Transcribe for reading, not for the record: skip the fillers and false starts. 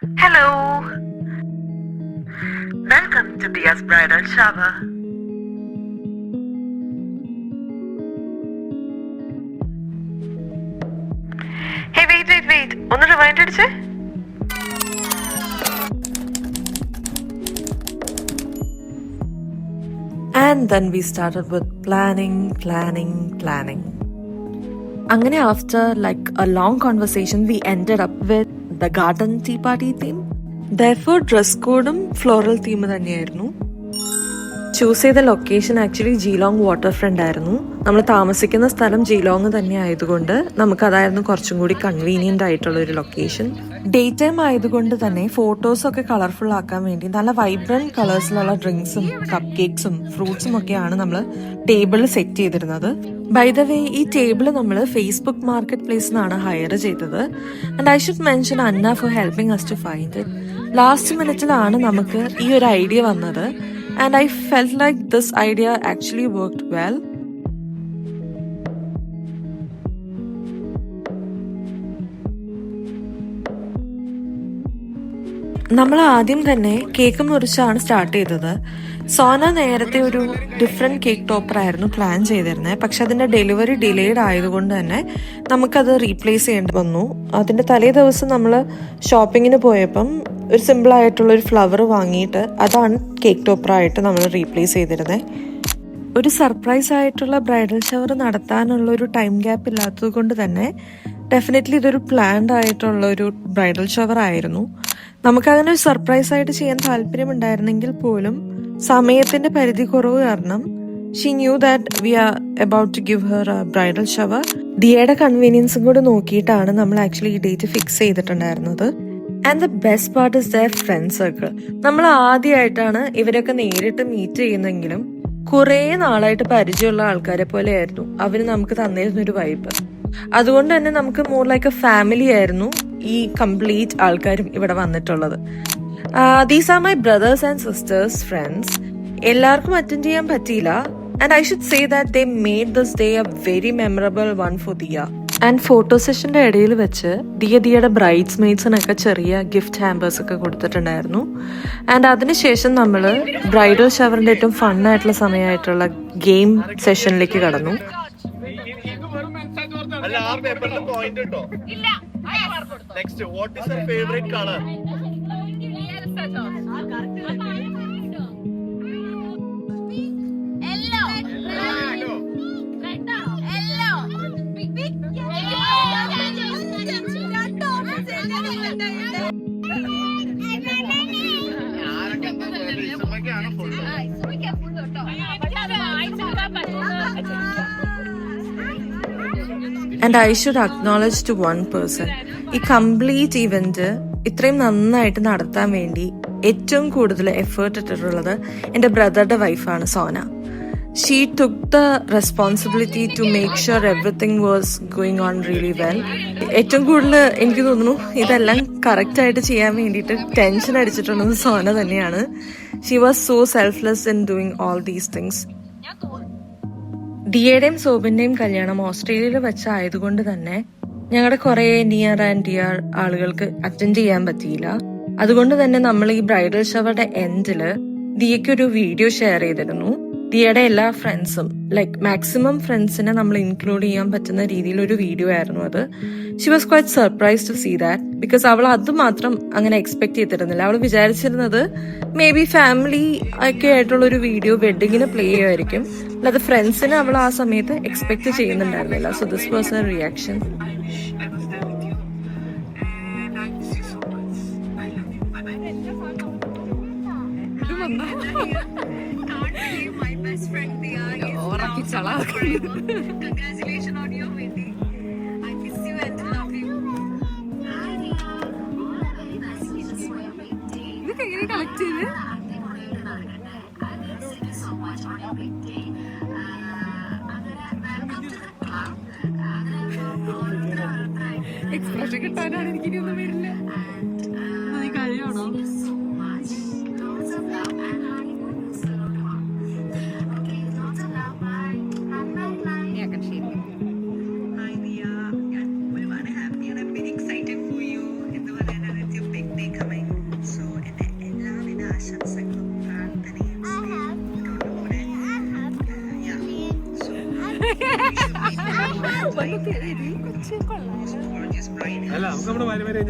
Hello. Welcome to Dia's bridal shower. Hey, wait. ഒന്ന് rewind അടിച്ചേ. And then we started with planning. അങ്ങനെ after like a long conversation, we ended up with the garden tea party theme. Therefore, dress code-ഉം floral theme തന്നെയായിരുന്നു. Choose ചെയ്ത location actually Geelong waterfront ആയിരുന്നു. നമ്മൾ താമസിക്കുന്ന സ്ഥലം Geelong തന്നെ ആയതുകൊണ്ട് നമുക്കതായിരുന്നു കുറച്ചും കൂടി കൺവീനിയന്റ് ആയിട്ടുള്ള ഒരു ലൊക്കേഷൻ. ഡേ ടൈം ആയതുകൊണ്ട് തന്നെ ഫോട്ടോസൊക്കെ കളർഫുൾ ആക്കാൻ വേണ്ടി നല്ല വൈബ്രന്റ് കളേഴ്സിലുള്ള ഡ്രിങ്ക്സും കപ്പ് കേക്സും ഫ്രൂട്ട്സും ഒക്കെയാണ് നമ്മൾ ടേബിളിൽ സെറ്റ് ചെയ്തിരുന്നത്. ബൈ ദ വേ, ഈ ടേബിൾ നമ്മൾ ഫേസ്ബുക്ക് മാർക്കറ്റ് പ്ലേസിനാണ് ഹയർ ചെയ്തത്. And I should mention Anna for helping us to find it. Last മിനിറ്റിലാണ് നമുക്ക് ഈ ഒരു ഐഡിയ വന്നത്. And I felt like this idea actually worked well. നമ്മൾ ആദ്യം തന്നെ കേക്ക് മുറിച്ചാണ് സ്റ്റാർട്ട് ചെയ്തത്. സോന നേരത്തെ ഒരു ഡിഫറെന്റ് കേക്ക് ടോപ്പർ ആയിരുന്നു പ്ലാൻ ചെയ്തിരുന്നത്. പക്ഷെ അതിന്റെ ഡെലിവറി ഡിലേഡ് ആയതുകൊണ്ട് തന്നെ നമുക്കത് റീപ്ലേസ് ചെയ്യേണ്ടി വന്നു. അതിന്റെ തലേ ദിവസം നമ്മൾ ഷോപ്പിങ്ങിന് പോയപ്പം ഒരു സിമ്പിൾ ആയിട്ടുള്ള ഒരു ഫ്ലവർ വാങ്ങിയിട്ട് അതാണ് കേക്ക് ടോപ്പറായിട്ട് നമ്മൾ റീപ്ലേസ് ചെയ്തിരുന്നത്. ഒരു സർപ്രൈസ് ആയിട്ടുള്ള ബ്രൈഡൽ ഷവർ നടത്താനുള്ള ഒരു ടൈം ഗ്യാപ്പ് ഇല്ലാത്തത് കൊണ്ട് തന്നെ ഡെഫിനറ്റ്ലി ഇതൊരു പ്ലാൻഡ് ആയിട്ടുള്ള ഒരു ബ്രൈഡൽ ഷവർ ആയിരുന്നു. നമുക്കങ്ങനെ ഒരു സർപ്രൈസ് ആയിട്ട് ചെയ്യാൻ താല്പര്യമുണ്ടായിരുന്നെങ്കിൽ പോലും സമയത്തിന്റെ പരിധി കുറവ് കാരണം she knew that we are about to give her a bridal shower. ദിയയുടെ കൺവീനിയൻസും കൂടെ നോക്കിയിട്ടാണ് നമ്മൾ ആക്ച്വലി ഈ ഡേറ്റ് ഫിക്സ് ചെയ്തിട്ടുണ്ടായിരുന്നത്. And the best part is their friend circle. നമ്മൾ ആദ്യമായിട്ടാണ് ഇവരൊക്കെ നേരിട്ട് മീറ്റ് ചെയ്യുന്നെങ്കിലും കുറെ നാളായിട്ട് പരിചയമുള്ള ആൾക്കാരെ പോലെ ആയിരുന്നു അവര് നമുക്ക് തന്നിരുന്നൊരു വൈബ്. അതുകൊണ്ട് തന്നെ നമുക്ക് മോർ ലൈക്ക് എ ഫാമിലി ആയിരുന്നു ഈ കംപ്ലീറ്റ് ആൾക്കാരും ഇവിടെ വന്നിട്ടുള്ളത്. These are my brothers and sisters friends. എല്ലാവർക്കും അറ്റൻഡ് ചെയ്യാൻ പറ്റിയില്ല. And I should say that they made this day a very memorable one for Diya. And photo സെഷന്റെ ഇടയിൽ വെച്ച് ദിയയുടെ ബ്രൈഡ്സ് മെയ്ഡ്സിനൊക്കെ ചെറിയ ഗിഫ്റ്റ് ഹാമ്പേഴ്സ് ഒക്കെ കൊടുത്തിട്ടുണ്ടായിരുന്നു. ആൻഡ് അതിനുശേഷം നമ്മൾ ബ്രൈഡൽ ഷവറിന്റെ ഏറ്റവും ഫണ്ണായിട്ടുള്ള സമയമായിട്ടുള്ള ഗെയിം സെഷനിലേക്ക് കടന്നു. Next, what is your favourite colour? And I should acknowledge to one person. ഈ കംപ്ലീറ്റ് ഇവന്റ് ഇത്രയും നന്നായിട്ട് നടത്താൻ വേണ്ടി ഏറ്റവും കൂടുതൽ എഫേർട്ട് ഇട്ടിട്ടുള്ളത് എൻ്റെ ബ്രദറുടെ വൈഫാണ് Sona. She took the responsibility to make sure everything was going on really well. ഏറ്റവും കൂടുതൽ എനിക്ക് തോന്നുന്നു ഇതെല്ലാം കറക്റ്റ് ആയിട്ട് ചെയ്യാൻ വേണ്ടിയിട്ട് ടെൻഷൻ അടിച്ചിട്ടുള്ളത് സോന തന്നെയാണ്. She was so selfless in doing all these things. ഡിയയുടെയും സോബിന്റെയും കല്യാണം ഓസ്ട്രേലിയയിൽ വെച്ചായതുകൊണ്ട് തന്നെ ഞങ്ങളുടെ കുറെ നിയർ ആൻഡ് ഡിയർ ആളുകൾക്ക് അറ്റൻഡ് ചെയ്യാൻ പറ്റിയില്ല. അതുകൊണ്ട് തന്നെ നമ്മൾ ഈ ബ്രൈഡൽ ഷവറുടെ എൻഡില് ദിയയ്ക്ക് ഒരു വീഡിയോ ഷെയർ ചെയ്തിരുന്നു. ദിയയുടെ എല്ലാ ഫ്രണ്ട്സും ലൈക്ക് മാക്സിമം ഫ്രണ്ട്സിനെ നമ്മൾ ഇൻക്ലൂഡ് ചെയ്യാൻ പറ്റുന്ന രീതിയിൽ ഒരു വീഡിയോ ആയിരുന്നു അത്. She was quite surprise to see that because അവൾ അത് മാത്രം അങ്ങനെ എക്സ്പെക്ട് ചെയ്തിരുന്നില്ല. അവൾ വിചാരിച്ചിരുന്നത് മേ ബി ഫാമിലി ഒക്കെ ആയിട്ടുള്ള ഒരു വീഡിയോ വെഡിങ്ങിന് പ്ലേ ചെയ്യുമായിരിക്കും, അല്ലാതെ ഫ്രണ്ട്സിനെ അവൾ ആ സമയത്ത് എക്സ്പെക്ട് ചെയ്യുന്നുണ്ടായിരുന്നില്ല. So this was her reaction. Congratulations on your wedding. I miss you and love you. Look, I get collected. So much on your big day. Expression കിട്ടാനാണ് എനിക്ക് ഇനി ഒന്നും വരില്ല. നീ കഴിയണോ? I'm very excited for you. It's your big day coming. അല്ല നമുക്ക് നമ്മുടെ വരി വരെ